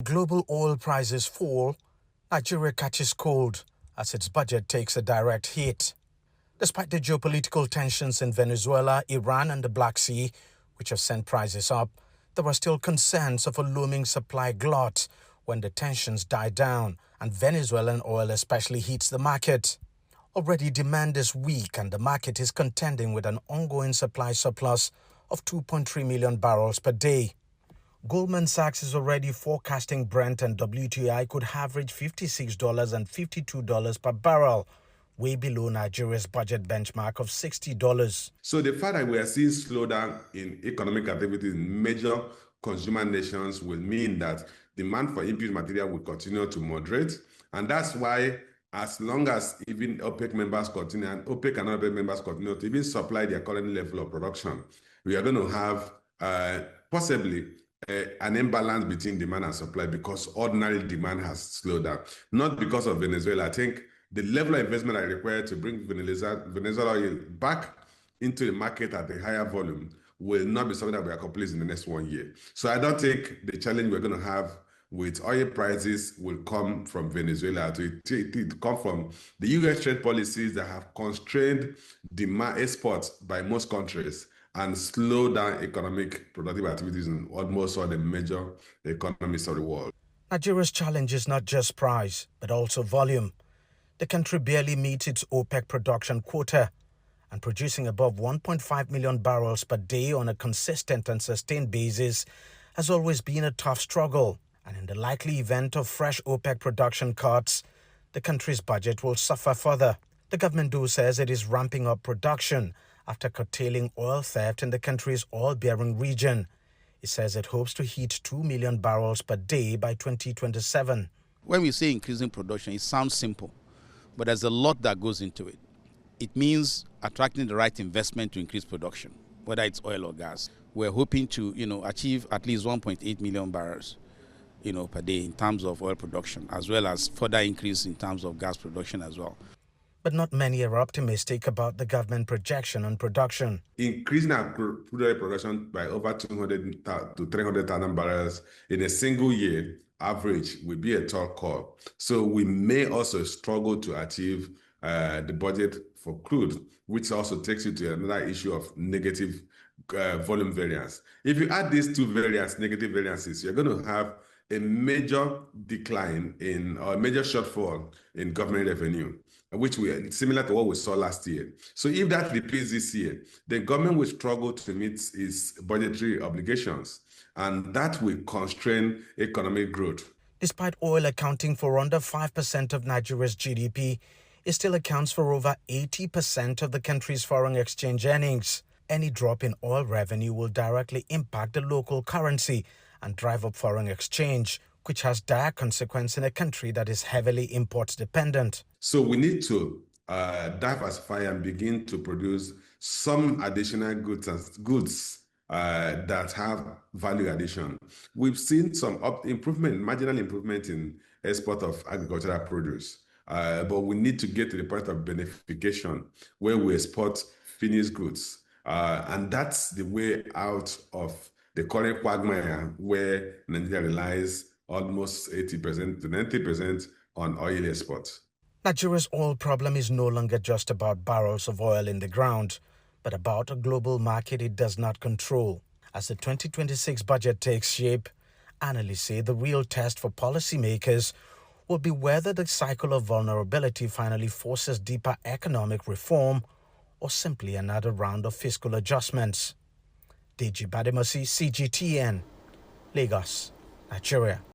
Global oil prices fall, Nigeria catches cold as its budget takes a direct hit. Despite the geopolitical tensions in Venezuela, Iran and the Black Sea, which have sent prices up, there are still concerns of a looming supply glut when the tensions die down and Venezuelan oil especially hits the market. Already demand is weak and the market is contending with an ongoing supply surplus of 2.3 million barrels per day. Goldman Sachs is already forecasting Brent and WTI could average $56 and $52 per barrel, way below Nigeria's budget benchmark of $60. So the fact that we are seeing slowdown in economic activities in major consumer nations will mean that demand for input material will continue to moderate. And that's why, as long as even OPEC members continue, and OPEC and other members continue to even supply their current level of production, we are going to have possibly an imbalance between demand and supply because ordinary demand has slowed down. Not because of Venezuela. I think the level of investment required to bring Venezuela oil back into the market at a higher volume will not be something that we accomplish in the next 1 year. So I don't think the challenge we're going to have with oil prices will come from Venezuela. It come from the U.S. trade policies that have constrained demand exports by most countries and slow down economic productive activities in almost all the major economies of the world. Nigeria's challenge is not just price, but also volume. The country barely meets its OPEC production quota, and producing above 1.5 million barrels per day on a consistent and sustained basis has always been a tough struggle. And in the likely event of fresh OPEC production cuts, the country's budget will suffer further. The government, though, says it is ramping up production after curtailing oil theft in the country's oil-bearing region. It says it hopes to hit 2 million barrels per day by 2027. When we say increasing production, it sounds simple, but there's a lot that goes into it. It means attracting the right investment to increase production, whether it's oil or gas. We're hoping to, achieve at least 1.8 million barrels, per day in terms of oil production, as well as further increase in terms of gas production as well. But not many are optimistic about the government projection on production. Increasing our crude oil production by over 200 to 300,000 barrels in a single year average will be a tall call. So we may also struggle to achieve the budget for crude, which also takes you to another issue of negative volume variance. If you add these two negative variances, you're going to have a major decline or a major shortfall in government revenue, which is similar to what we saw last year. So if that repeats this year, the government will struggle to meet its budgetary obligations, and that will constrain economic growth. Despite oil accounting for under 5% of Nigeria's GDP, it still accounts for over 80% of the country's foreign exchange earnings. Any drop in oil revenue will directly impact the local currency and drive up foreign exchange, which has dire consequences in a country that is heavily import dependent. So we need to diversify and begin to produce some additional goods that have value addition. We've seen some marginal improvement in export of agricultural produce, but we need to get to the point of beneficiation where we export finished goods. And that's the way out of the current quagmire where Nigeria relies almost 80% to 90% on oil exports. Nigeria's oil problem is no longer just about barrels of oil in the ground, but about a global market it does not control. As the 2026 budget takes shape, analysts say the real test for policymakers will be whether the cycle of vulnerability finally forces deeper economic reform or simply another round of fiscal adjustments. Deji Bademasi, CGTN, Lagos, Nigeria.